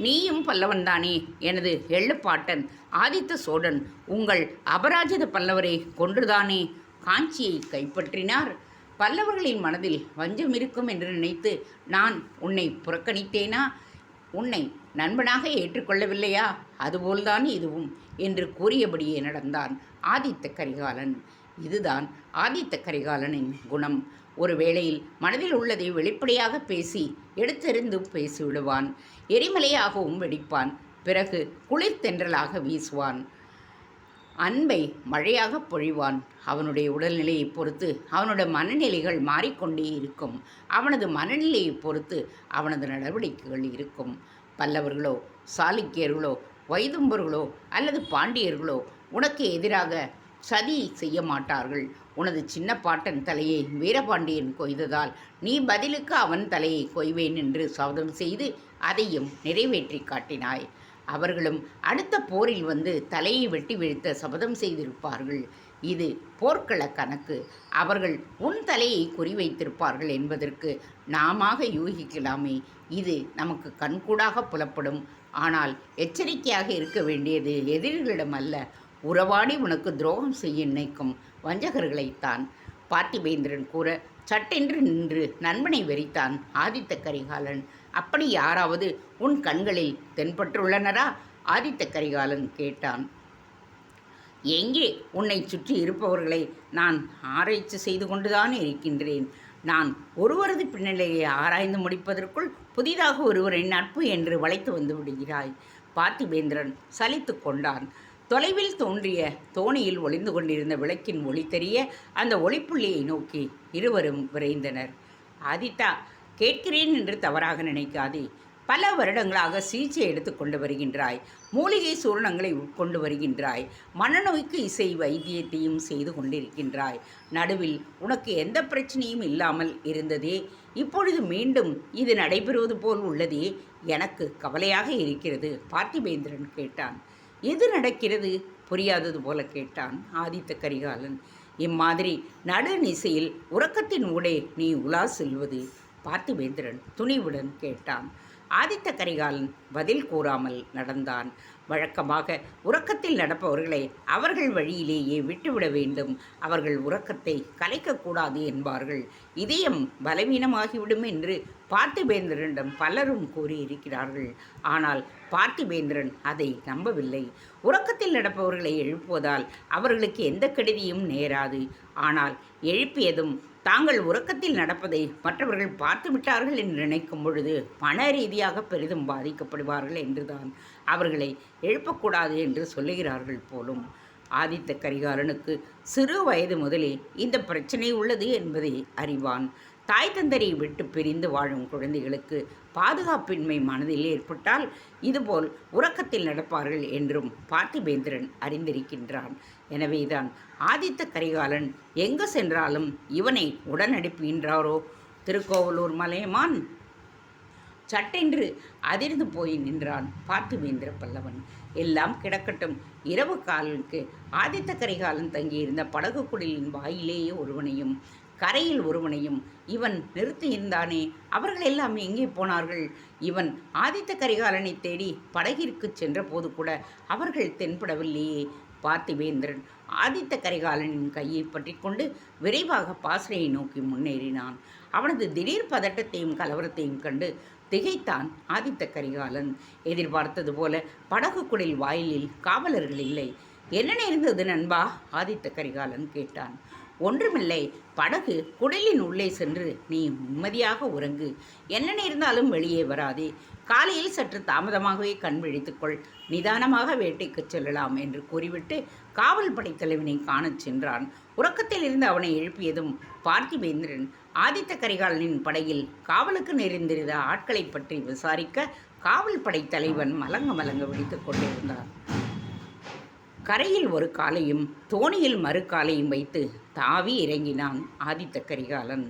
நீயும் பல்லவன்தானே? எனது எள்ளுப்பாட்டன் ஆதித்த சோழன் உங்கள் அபராஜித பல்லவரை கொன்றுதானே காஞ்சியை கைப்பற்றினார். பல்லவர்களின் மனதில் வஞ்சம் இருக்கும் என்று நினைத்து நான் உன்னை புறக்கணித்தேனா? உன்னை நண்பனாக ஏற்றுக்கொள்ளவில்லையா? அதுபோல்தான் இதுவும் என்று கூறியபடியே நடந்தான் ஆதித்த கரிகாலன். இதுதான் ஆதித்த கரிகாலனின் குணம். ஒரு வேளையில் மனதில் உள்ளதை வெளிப்படையாக பேசி எடுத்தெறிந்து பேசிவிடுவான். எரிமலையாகவும் வெடிப்பான். பிறகு குளிர்தென்றலாக வீசுவான். அன்பை மழையாக பொழிவான். அவனுடைய உடல்நிலையை பொறுத்து அவனுடைய மனநிலைகள் மாறிக்கொண்டே இருக்கும். அவனது மனநிலையை பொறுத்து அவனது நடவடிக்கைகள் இருக்கும். பல்லவர்களோ சாளுக்கியர்களோ வைதும்பர்களோ அல்லது பாண்டியர்களோ உனக்கு எதிராக சதி செய்ய மாட்டார்கள். உனது சின்ன பாட்டன் தலையை வீரபாண்டியன் கொய்ததால் நீ பதிலுக்கு அவன் தலையை கொய்வேன் என்று சபதம் செய்து அதையும் நிறைவேற்றி காட்டினாய். அவர்களும் அடுத்த போரில் வந்து தலையை வெட்டி வீழ்த்த சபதம் செய்திருப்பார்கள். இது போர்க்கள கணக்கு. அவர்கள் உன் தலையை குறிவைத்திருப்பார்கள் என்பதற்கு நாமாக யூகிக்கலாமே. இது நமக்கு கண்கூடாக புலப்படும். ஆனால் எச்சரிக்கையாக இருக்க வேண்டியது எதிரிகளிடம் அல்ல, உறவாடி உனக்கு துரோகம் செய்ய நினைக்கும் வஞ்சகர்களைத்தான். பார்த்திபேந்திரன் கூற சட்டென்று நின்று நண்பனை வெறித்தான் ஆதித்த கரிகாலன். அப்படி யாராவது உன் கண்களில் தென்பட்டுள்ளனரா? ஆதித்த கரிகாலன் கேட்டான். எங்கே? உன்னை சுற்றி இருப்பவர்களை நான் ஆராய்ச்சி செய்து கொண்டுதான் இருக்கின்றேன். நான் ஒருவரது பின்னணியை ஆராய்ந்து முடிப்பதற்குள் புதிதாக ஒருவரை நட்பு என்று வளைத்து வந்து விடுகிறாய். பார்த்திபேந்திரன் சலித்து கொண்டான். தொலைவில் தோன்றிய தோணியில் ஒளிந்து கொண்டிருந்த விளக்கின் ஒளி தெரிய அந்த ஒளிப்புள்ளியை நோக்கி இருவரும் விரைந்தனர். ஆதித்தா, கேட்கிறேன் என்று தவறாக நினைக்காதே. பல வருடங்களாக சிகிச்சை எடுத்துக்கொண்டு வருகின்றாய். மூலிகை சூரணங்களை உட்கொண்டு வருகின்றாய். மனநோய்க்கு இசை வைத்தியத்தையும் செய்து கொண்டிருக்கின்றாய். நடுவில் உனக்கு எந்த பிரச்சனையும் இல்லாமல் இருந்ததே, இப்பொழுது மீண்டும் இது நடைபெறுவது போல் உள்ளதே, எனக்கு கவலையாக இருக்கிறது. பார்த்திபேந்திரன் கேட்டான். எது நடக்கிறது? புரியாதது போல கேட்டான் ஆதித்த கரிகாலன். இம்மாதிரி நடுநிசையில் உறக்கத்தின் ஊடே நீ உலா செல்வது? பார்த்திபேந்திரன் துணிவுடன் கேட்டான். ஆதித்த கரிகாலன் பதில் கூறாமல் நடந்தான். வழக்கமாக உறக்கத்தில் நடப்பவர்களை அவர்கள் வழியிலேயே விட்டுவிட வேண்டும். அவர்கள் உறக்கத்தை கலைக்கக்கூடாது என்பார்கள். இதயம் பலவீனமாகிவிடும் என்று பார்த்திபேந்திரனிடம் பலரும் கூறியிருக்கிறார்கள். ஆனால் பார்த்திபேந்திரன் அதை நம்பவில்லை. உறக்கத்தில் நடப்பவர்களை எழுப்புவதால் அவர்களுக்கு எந்த கெடுதியும் நேராது. ஆனால் எழுப்பியதும் தாங்கள் உறக்கத்தில் நடப்பதை மற்றவர்கள் பார்த்து விட்டார்கள் என்று நினைக்கும் பொழுது மன ரீதியாக பெரிதும் பாதிக்கப்படுவார்கள் என்றுதான் அவர்களை எழுப்பக்கூடாது என்று சொல்லுகிறார்கள் போலும். ஆதித்த கரிகாலனுக்கு சிறு வயது முதலே இந்த பிரச்சனை உள்ளது என்பதை அறிவான். தாய் தந்தரை விட்டு பிரிந்து வாழும் குழந்தைகளுக்கு பாதுகாப்பின்மை மனதில் ஏற்பட்டால் இதுபோல் உறக்கத்தில் நடப்பார்கள் என்றும் பார்த்திபேந்திரன் அறிந்திருக்கின்றான். எனவேதான் ஆதித்த கரிகாலன் எங்கு சென்றாலும் இவனை உடன் அனுப்புகின்றாரோ. திருக்கோவலூர் மலையமான் சட்டென்று அதிர்ந்து போய் நின்றான் பார்த்திபேந்திர பல்லவன். எல்லாம் கிடக்கட்டும். இரவு காலுக்கு ஆதித்த கரிகாலன் தங்கியிருந்த படகு குடிலின் வாயிலேயே ஒருவனையும் கரையில் ஒருவனையும் இவன் நிறுத்தியிருந்தானே, அவர்கள் எல்லாம் எங்கே போனார்கள்? இவன் ஆதித்த கரிகாலனை தேடி படகிற்கு சென்ற போது கூட அவர்கள் தென்படவில்லையே. பார்த்திபேந்திரன் ஆதித்த கரிகாலனின் கையை பற்றி கொண்டு விரைவாக பாசறையை நோக்கி முன்னேறினான். அவனது திடீர் பதட்டத்தையும் கலவரத்தையும் கண்டு திகைத்தான் ஆதித்த கரிகாலன். எதிர்பார்த்தது போல படகு குடில் வாயிலில் காவலர்கள் இல்லை. என்ன நேர்ந்தது நண்பா? ஆதித்த கரிகாலன் கேட்டான். ஒன்றுமில்லை. படகு குடலின் உள்ளே சென்று நீ நிம்மதியாக உறங்கு. என்ன நேர்ந்தாலும் வெளியே வராதே. காலையில் சற்று தாமதமாகவே கண் விழித்துக்கொள். நிதானமாக வேட்டைக்கு செல்லலாம் என்று கூறிவிட்டு காவல் படைத்தலைவனை காணச் சென்றான். உறக்கத்தில் இருந்து அவனை எழுப்பியதும் பார்த்திபேந்திரன் ஆதித்த கரிகாலனின் படையில் காவலுக்கு நெறிந்திருந்த ஆட்களை பற்றி விசாரிக்க காவல் படைத்தலைவன் மலங்க மலங்க விழித்துக் கொண்டிருந்தான். கரையில் ஒரு காலையும் தோணியில் மறு காலையும் வைத்து தாவி இறங்கினான் ஆதித்த கரிகாலன்.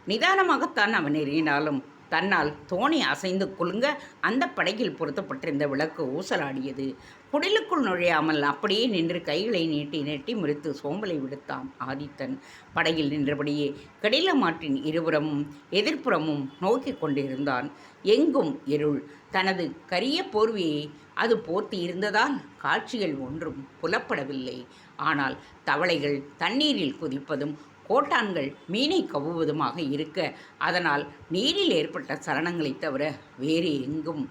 நிதானமாகத்தான் அவன் இறங்கினாலும் தன்னால் தோணி அசைந்து குலுங்க அந்த படகில் பொருத்தப்பட்டிருந்த விளக்கு ஊசலாடியது. குடிலுக்குள் நுழையாமல் அப்படியே நின்று கைகளை நீட்டி நெட்டி முறித்து சோம்பலை விடுத்தான் ஆதித்தன். படகில் நின்றபடியே கடிலமாற்றின் இருபுறமும் எதிர்ப்புறமும் நோக்கி கொண்டிருந்தான். எங்கும் இருள். தனது கரிய போர்வையை அது போர்த்தி இருந்ததால் காட்சிகள் ஒன்றும் புலப்படவில்லை. ஆனால் தவளைகள் தண்ணீரில் குதிப்பதும் கோட்டான்கள் மீனை கவ்வுவதுமாக இருக்க அதனால் நீரில் ஏற்பட்ட சலனங்களைத் தவிர வேறு எங்கும்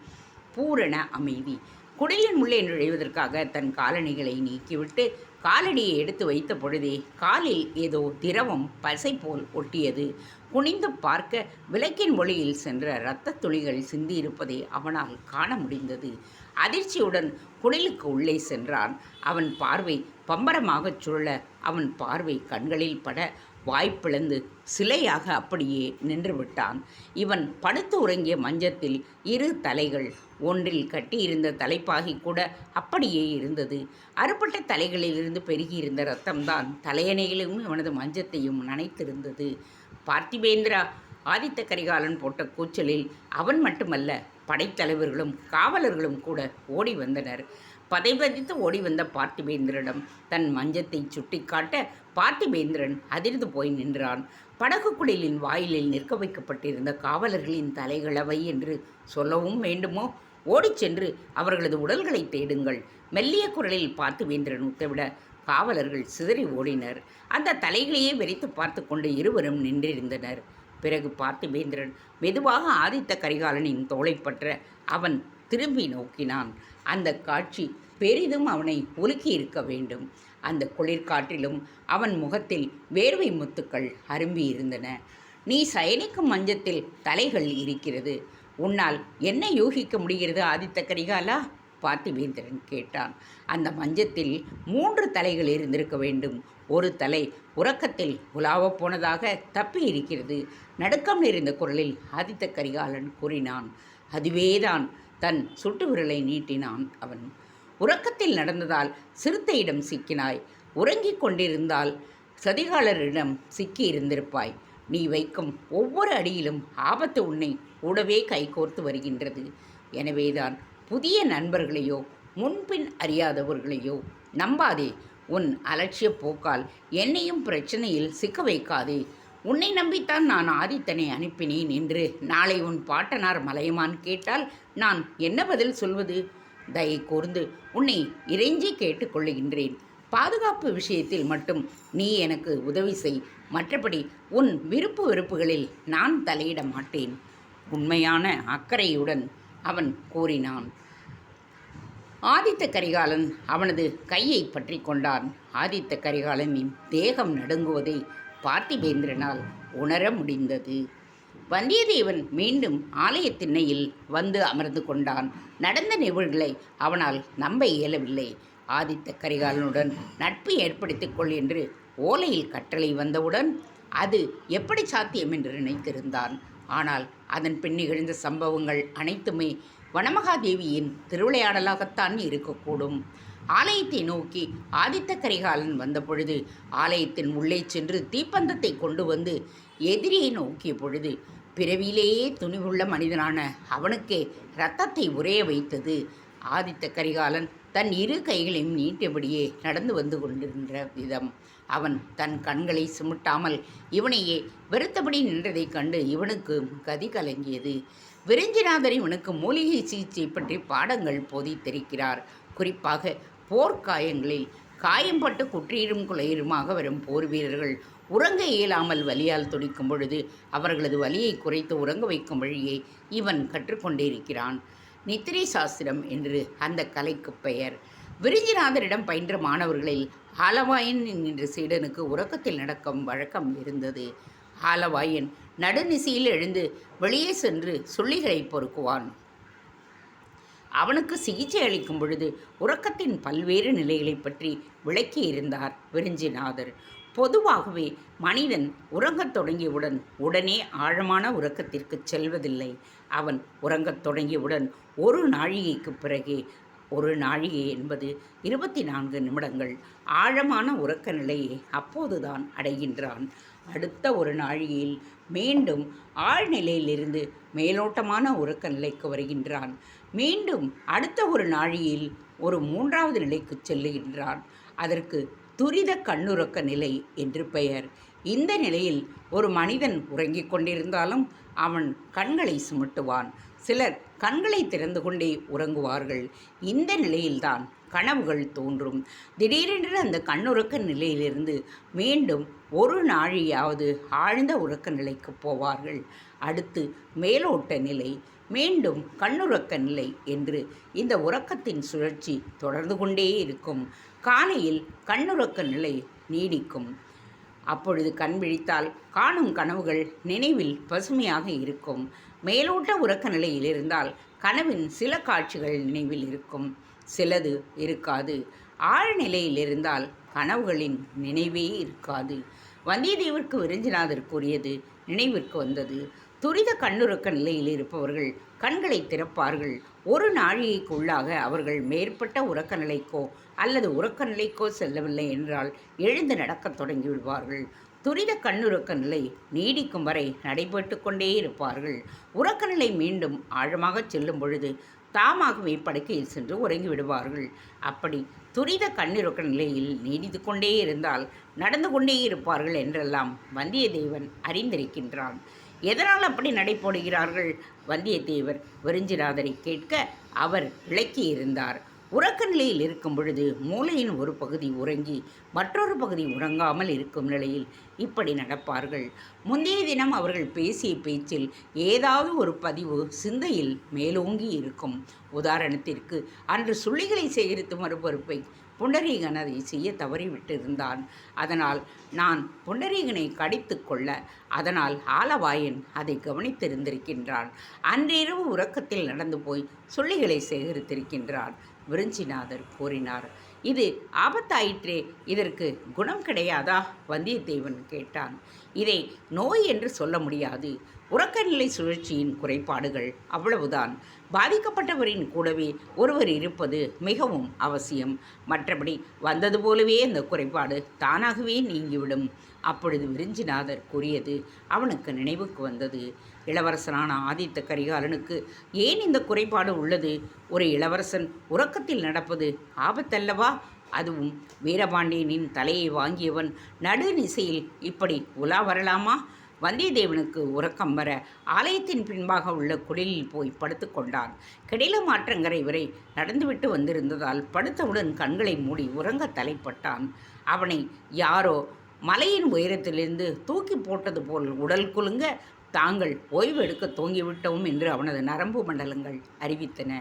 பூரண அமைதி. குடிலின் உள்ளே நுழைவதற்காக தன் காலணிகளை நீக்கிவிட்டு காலடியை எடுத்து வைத்த பொழுதே காலில் ஏதோ திரவம் பசை போல் ஒட்டியது. குனிந்து பார்க்க விளக்கின் ஒளியில் சென்ற இரத்தத் துளிகள் சிந்தியிருப்பதை அவனால் காண முடிந்தது. அதிர்ச்சியுடன் குடிலுக்கு உள்ளே சென்றான். அவன் பார்வை பம்பரமாகச் சுழல அவன் பார்வை கண்களில் பட வாய்ப்பிழந்து சிலையாக அப்படியே நின்றுவிட்டான். இவன் படுத்து உறங்கிய மஞ்சத்தில் இரு தலைகள், ஒன்றில் கட்டியிருந்த தலைப்பாகி கூட அப்படியே இருந்தது. அறுபட்ட தலைகளிலிருந்து பெருகியிருந்த இரத்தம்தான் தலையணையிலும் இவனது மஞ்சத்தையும் நனைத்திருந்தது. பார்த்திபேந்திரா! ஆதித்த கரிகாலன் போட்ட கூச்சலில் அவன் மட்டுமல்ல, படைத்தலைவர்களும் காவலர்களும் கூட ஓடி வந்தனர். பதைபதித்து ஓடி வந்த பார்த்திபேந்திரனிடம் தன் மஞ்சத்தை சுட்டிக்காட்ட பார்த்திபேந்திரன் அதிர்ந்து போய் நின்றான். படகு குடிலின் வாயிலில் நிற்க வைக்கப்பட்டிருந்த காவலர்களின் தலைகளவை என்று சொல்லவும் வேண்டுமோ? ஓடிச் சென்று அவர்களது உடல்களை தேடுங்கள். மெல்லிய குரலில் பார்த்திபேந்திரன் உத்தரவிட காவலர்கள் சிதறி ஓடினர். அந்த தலைகளையே வெறித்து பார்த்து கொண்டு இருவரும் நின்றிருந்தனர். பிறகு பார்த்திபேந்திரன் மெதுவாக ஆதித்த கரிகாலனின் தோளைப் பற்ற அவன் திரும்பி நோக்கினான். அந்த காட்சி பெரிதும் அவனை உலுக்கியிருக்க வேண்டும். அந்த குளிர்காற்றிலும் அவன் முகத்தில் வேர்வை முத்துக்கள் அரும்பியிருந்தன. நீ சயனிக்கும் மஞ்சத்தில் தலைகள் இருக்கிறது. உன்னால் என்ன யூகிக்க முடிகிறது ஆதித்த கரிகாலா? பார்த்திபேந்திரன் கேட்டான். அந்த மஞ்சத்தில் 3 தலைகள் இருந்திருக்க வேண்டும். ஒரு தலை உறக்கத்தில் உலாவப் போனதாக தப்பி இருக்கிறது. நடுக்கம் நிறைந்த குரலில் ஆதித்த கரிகாலன் கூறினான். அதுவேதான். தன் சுட்டு விரலை நீட்டினான் அவன். உறக்கத்தில் நடந்ததால் சிறுத்தையிடம் சிக்கினாய். உறங்கிக் கொண்டிருந்தால் சதிகாலரிடம் சிக்கி இருந்திருப்பாய். நீ வைக்கும் ஒவ்வொரு அடியிலும் ஆபத்து உன்னை கூடவே கைகோர்த்து வருகின்றது. எனவேதான் புதிய நண்பர்களையோ முன்பின் அறியாதவர்களையோ நம்பாதே. உன் அலட்சிய போக்கால் என்னையும் பிரச்சனையில் சிக்க வைக்காதே. உன்னை நம்பித்தான் நான் ஆதித்தனை அனுப்பினேன் என்று நாளை உன் பாட்டனார் மலையமான் கேட்டால் நான் என்ன பதில் சொல்வது? தயை கூர்ந்து உன்னை இறைஞ்சி கேட்டுக்கொள்ளுகின்றேன். பாதுகாப்பு விஷயத்தில் மட்டும் நீ எனக்கு உதவி செய். மற்றபடி உன் விருப்பு வெறுப்புகளில் நான் தலையிட மாட்டேன். உண்மையான அக்கறையுடன் அவன் கூறினான். ஆதித்த கரிகாலன் அவனது கையை பற்றி கொண்டான். ஆதித்த கரிகாலனின் தேகம் நடுங்குவதை பார்த்திபேந்திரனால் உணர முடிந்தது. வந்தியத்தேவன் மீண்டும் ஆலய திண்ணையில் வந்து அமர்ந்து கொண்டான். நடந்த நிகழ்வுகளை அவனால் நம்ப இயலவில்லை. ஆதித்த கரிகாலனுடன் நட்பு ஏற்படுத்திக் கொள் என்று ஓலையில் கட்டளை வந்தவுடன் அது எப்படி சாத்தியம் என்று நினைத்திருந்தான். ஆனால் அதன் பின் நிகழ்ந்த சம்பவங்கள் அனைத்துமே வனமகாதேவியின் திருவிளையாடலாகத்தான் இருக்கக்கூடும். ஆலயத்தை நோக்கி ஆதித்த கரிகாலன் வந்தபொழுது ஆலயத்தின் உள்ளே சென்று தீப்பந்தத்தை கொண்டு வந்து எதிரியை நோக்கிய பொழுது பிறவியிலேயே துணிவுள்ள மனிதனான அவனுக்கே இரத்தத்தை உறைய வைத்தது. ஆதித்த கரிகாலன் தன் 2 கைகளையும் நீட்டியபடியே நடந்து வந்து கொண்டிருந்த விதம், அவன் தன் கண்களை சிமிட்டாமல் இவனையே வெறுத்தபடி நின்றதைக் கண்டு இவனுக்கு கதி கலங்கியது. விருஞ்சிநாதர் இவனுக்கு மூலிகை சிகிச்சை பற்றி பாடங்கள் போதித்திருக்கிறார். குறிப்பாக போர்க்காயங்களில் காயம்பட்டு குற்றீரும் குலையுமாக வரும் போர் வீரர்கள் உறங்க இயலாமல் வலியால் துடிக்கும் பொழுது அவர்களது வலியை குறைத்து உறங்க வைக்கும் வழியை இவன் கற்றுக்கொண்டிருக்கிறான். நித்திரை சாஸ்திரம் என்று அந்த கலைக்கு பெயர். விருஞ்சிநாதரிடம் பயின்ற மாணவர்களில் ஆலவாயன் என்கின்ற சீடனுக்கு உறக்கத்தில் நடக்கும் வழக்கம் இருந்தது. ஆலவாயன் நடுநிசையில் எழுந்து வெளியே சென்று சுள்ளிகளை பொறுக்குவான். அவனுக்கு சிகிச்சை அளிக்கும் பொழுது உறக்கத்தின் பல்வேறு நிலைகளை பற்றி விளக்கியிருந்தார் விருஞ்சிநாதர். பொதுவாகவே மனிதன் உறங்கத் தொடங்கியவுடன் உடனே ஆழமான உறக்கத்திற்கு செல்வதில்லை. அவன் உறங்கத் தொடங்கியவுடன் 1 நாழிகைக்கு பிறகே, 1 நாழிகை என்பது 24 நிமிடங்கள், ஆழமான உறக்க நிலையை அப்போதுதான் அடைகின்றான். அடுத்த 1 நாழிகையில் மீண்டும் ஆழ்நிலையிலிருந்து மேலோட்டமான உறக்க நிலைக்கு வருகின்றான். மீண்டும் அடுத்த 1 நாழிகையில் ஒரு 3வது நிலைக்கு செல்லுகின்றான். அதற்கு துரித கண்ணுறக்க நிலை என்று பெயர். இந்த நிலையில் ஒரு மனிதன் உறங்கிக் கொண்டிருந்தாலும் அவன் கண்களை சுமட்டுவான். சிலர் கண்களை திறந்து கொண்டே உறங்குவார்கள். இந்த நிலையில்தான் கனவுகள் தோன்றும். திடீரென்று அந்த கண்ணுறக்க நிலையிலிருந்து மீண்டும் 1 நாழியாவது ஆழ்ந்த உறக்க நிலைக்கு போவார்கள். அடுத்து மேலோட்ட நிலை, மீண்டும் கண்ணுறக்க நிலை என்று இந்த உறக்கத்தின் சுழற்சி தொடர்ந்து கொண்டே இருக்கும். காலையில் கண்ணுறக்க நிலை நீடிக்கும். அப்பொழுது கண் விழித்தால் காணும் கனவுகள் நினைவில் பசுமையாக இருக்கும். மேலோட்ட உறக்க நிலையில் இருந்தால் கனவின் சில காட்சிகள் நினைவில் இருக்கும், சிலது இருக்காது. ஆழ்நிலையில் இருந்தால் கனவுகளின் நினைவே இருக்காது. வந்தியத்தேவருக்கு விருஞ்சிநாதர் கூறியது நினைவிற்கு வந்தது. துரித கண்ணுறக்க நிலையில் இருப்பவர்கள் கண்களை திறப்பார்கள். 1 நாழிகைக்குள்ளாக அவர்கள் மேற்பட்ட உறக்க நிலைக்கோ அல்லது உறக்க நிலைக்கோ செல்லவில்லை என்றால் எழுந்து நடக்கத் தொடங்கிவிடுவார்கள். துரித கண்ணுறக்க நிலை நீடிக்கும் வரை நடைபெற்று கொண்டே இருப்பார்கள். உறக்க நிலை மீண்டும் ஆழமாக செல்லும் பொழுது தாமாகவே படுக்கையில் சென்று உறங்கிவிடுவார்கள். அப்படி துரித கண்ணுறக்க நிலையில் நீடித்து கொண்டே இருந்தால் நடந்து கொண்டே இருப்பார்கள் என்றெல்லாம் வந்தியத்தேவன் அறிந்திருக்கின்றான். எதனால் அப்படி நடை போடுகிறார்கள்? வந்தியத்தேவர் விருஞ்சிநாதரை கேட்க அவர் விளக்கியிருந்தார். உறக்க நிலையில் இருக்கும் பொழுது மூளையின் ஒரு பகுதி உறங்கி மற்றொரு பகுதி உறங்காமல் இருக்கும் நிலையில் இப்படி நடப்பார்கள். முந்தைய தினம் அவர்கள் பேசிய பேச்சில் ஏதாவது ஒரு பதிவு சிந்தையில் மேலோங்கி இருக்கும். உதாரணத்திற்கு, அன்று சுள்ளிகளை சேகரித்து மறுபொறுப்பை புண்டரீகன் அதை செய்ய தவறிவிட்டிருந்தான். அதனால் நான் புண்டரீகனை கடித்து கொள்ள அதனால் ஆலவாயன் அதை கவனித்திருந்திருக்கின்றான். அன்றிரவு உறக்கத்தில் நடந்து போய் சுள்ளிகளை சேகரித்திருக்கின்றான். விருஞ்சிநாதர் கூறினார். இது ஆபத்தாயிற்றே, இதற்கு குணம் கிடையாதா? வந்தியத்தேவன் கேட்டான். இதை நோய் என்று சொல்ல முடியாது. உறக்கநிலை சுழற்சியின் குறைபாடுகள், அவ்வளவுதான். பாதிக்கப்பட்டவரின் கூடவே ஒருவர் இருப்பது மிகவும் அவசியம். மற்றபடி வந்தது போலவே அந்த குறைபாடு தானாகவே நீங்கிவிடும். அப்பொழுது விருஞ்சிநாதர் கூறியது அவனுக்கு நினைவுக்கு வந்தது. இளவரசனான ஆதித்த கரிகாலனுக்கு ஏன் இந்த குறைபாடு உள்ளது? ஒரு இளவரசன் உறக்கத்தில் நடப்பது ஆபத்தல்லவா? அதுவும் வீரபாண்டியனின் தலையை வாங்கியவன் நடுநிசையில் இப்படி உலா வரலாமா? வந்தியத்தேவனுக்கு உறக்கம் வர ஆலயத்தின் பின்பாக உள்ள குடிலில் போய் படுத்து கொண்டான். கெடில மாற்றங்கரை வரை நடந்துவிட்டு வந்திருந்ததால் படுத்தவுடன் கண்களை மூடி உறங்க தலைப்பட்டான். அவனை யாரோ மலையின் உயரத்திலிருந்து தூக்கி போட்டது போல் உடல் குலுங்க, தாங்கள் ஓய்வு எடுக்க தூங்கிவிட்டோம் என்று அவனது நரம்பு மண்டலங்கள் அறிவித்தன.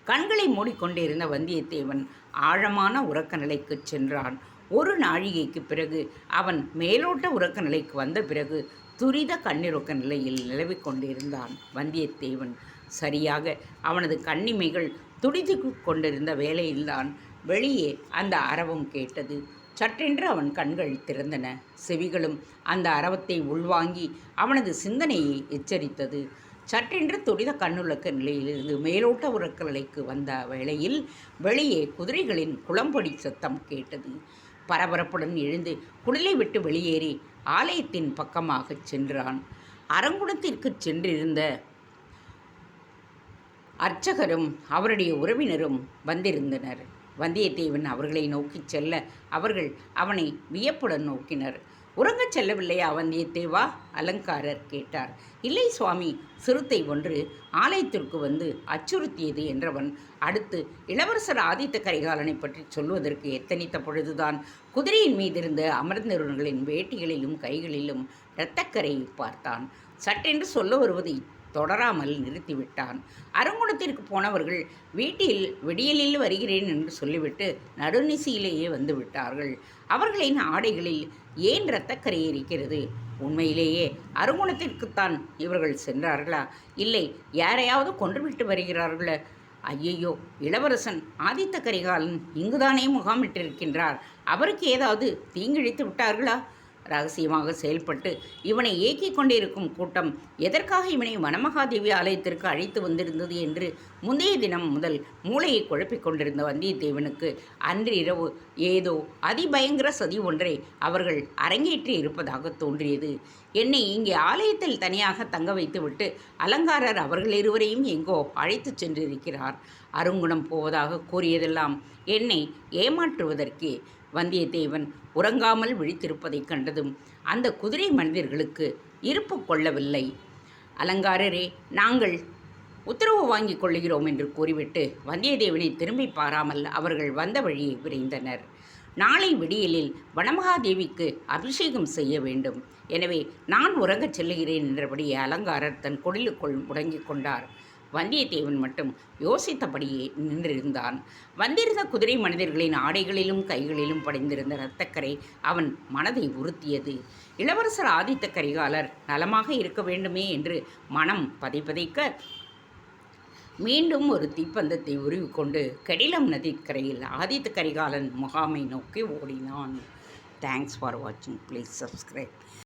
கண்களை மூடிக்கொண்டிருந்த வந்தியத்தேவன் ஆழமான உறக்க நிலைக்கு சென்றான். ஒரு நாழிகைக்கு பிறகு அவன் மேலோட்ட உறக்க நிலைக்கு வந்த பிறகு துரித கண்ணிறக்க நிலையில் நிலவிக் கொண்டிருந்தான். வந்தியத்தேவன் சரியாக அவனது கண்ணிமைகள் துடித்து கொண்டிருந்த வேளையில்தான் வெளியே அந்த அரவம் கேட்டது. சற்றென்று அவன் கண்கள் திறந்தன. செவிகளும் அந்த அரவத்தை உள்வாங்கி அவனது சிந்தனையை எச்சரித்தது. சற்றென்று துரித கண்ணுலக்க நிலையிலிருந்து மேலோட்ட உறக்க நிலைக்கு வந்த வேளையில் வெளியே குதிரைகளின் குளம்படி சத்தம் கேட்டது. பரபரப்புடன் எழுந்து குடிலை விட்டு வெளியேறி ஆலயத்தின் பக்கமாகச் சென்றான். அரங்குணத்திற்கு சென்றிருந்த அர்ச்சகரும் அவருடைய உறவினரும் வந்திருந்தனர். வந்தியத்தேவன் அவர்களை நோக்கிச் செல்ல அவர்கள் அவனை வியப்புடன் நோக்கினர். உறங்கச் செல்லவில்லையா வந்தியத்தேவா? அலங்காரர் கேட்டார். இல்லை சுவாமி, சிறுத்தை ஒன்று ஆலயத்திற்கு வந்து அச்சுறுத்தியது என்றவன் அடுத்து இளவரசர் ஆதித்த கரிகாலனை பற்றி சொல்வதற்கு எத்தனித்த பொழுதுதான் குதிரையின் மீதிருந்த அமர்ந்தவர்களின் வேட்டிகளிலும் கைகளிலும் இரத்தக்கரையை பார்த்தான். சட்டென்று சொல்ல வருவதை தொடராமல் நிறுத்திவிட்டான். அரங்குணத்திற்கு போனவர்கள் வீட்டில் விடியலில் வருகிறேன் என்று சொல்லிவிட்டு நடுநிசையிலேயே வந்து விட்டார்கள். அவர்களின் ஆடைகளில் ஏன் இரத்தக்கரை இருக்கிறது? உண்மையிலேயே அரங்குணத்திற்குத்தான் இவர்கள் சென்றார்களா? இல்லை, யாரையாவது கொன்றுவிட்டு வருகிறார்களா? ஐயையோ, இளவரசன் ஆதித்த கரிகாலன் இங்குதானே முகாமிட்டிருக்கின்றார். அவருக்கு ஏதாவது தீங்கிழித்து விட்டார்களா? ரகசியமாக செயல்பட்டு இவனை ஏக்கிக் கொண்டிருக்கும் கூட்டம் எதற்காக இவனை வனமகாதேவி ஆலயத்திற்கு அழைத்து வந்திருந்தது என்று முந்தைய தினம் முதல் மூளையை குழப்பிக் கொண்டிருந்த வந்தியத்தேவனுக்கு அன்று இரவு ஏதோ அதிபயங்கர சதி ஒன்றை அவர்கள் அரங்கேற்றி இருப்பதாக தோன்றியது. என்னை இங்கே ஆலயத்தில் தனியாக தங்க வைத்துவிட்டு அலங்காரர் அவர்கள் இருவரையும் எங்கோ அழைத்து சென்றிருக்கிறார். அருங்குணம் போவதாக கூறியதெல்லாம் என்னை ஏமாற்றுவதற்கே. வந்தியத்தேவன் உறங்காமல் விழித்திருப்பதைக் கண்டதும் அந்த குதிரை மனிதர்களுக்கு இருப்பு கொள்ளவில்லை. அலங்காரரே, நாங்கள் உத்தரவு வாங்கிக் கொள்ளுகிறோம் என்று கூறிவிட்டு வந்தியத்தேவனை திரும்பி பாராமல் அவர்கள் வந்த வழியை விரைந்தனர். நாளை விடியலில் வனமகாதேவிக்கு அபிஷேகம் செய்ய வேண்டும். எனவே நான் உறங்கச் செல்லுகிறேன் என்றபடி அலங்காரர் தன் குடிலுக்குள் முடங்கிக் கொண்டார். வந்தியத்தேவன் மட்டும் யோசித்தபடியே நின்றிருந்தான். வந்திருந்த குதிரை மனிதர்களின் ஆடைகளிலும் கைகளிலும் படிந்திருந்த இரத்தக்கரை அவன் மனதை உறுத்தியது. இளவரசர் ஆதித்த கரிகாலர் நலமாக இருக்க வேண்டுமே என்று மனம் பதைப்பதைக்க மீண்டும் ஒரு தீப்பந்தத்தை உருவிக்கொண்டு கெடிலம் நதிக்கரையில் ஆதித்த கரிகாலன் முகாமை நோக்கி ஓடினான். தேங்க்ஸ் ஃபார் வாட்சிங். Please subscribe.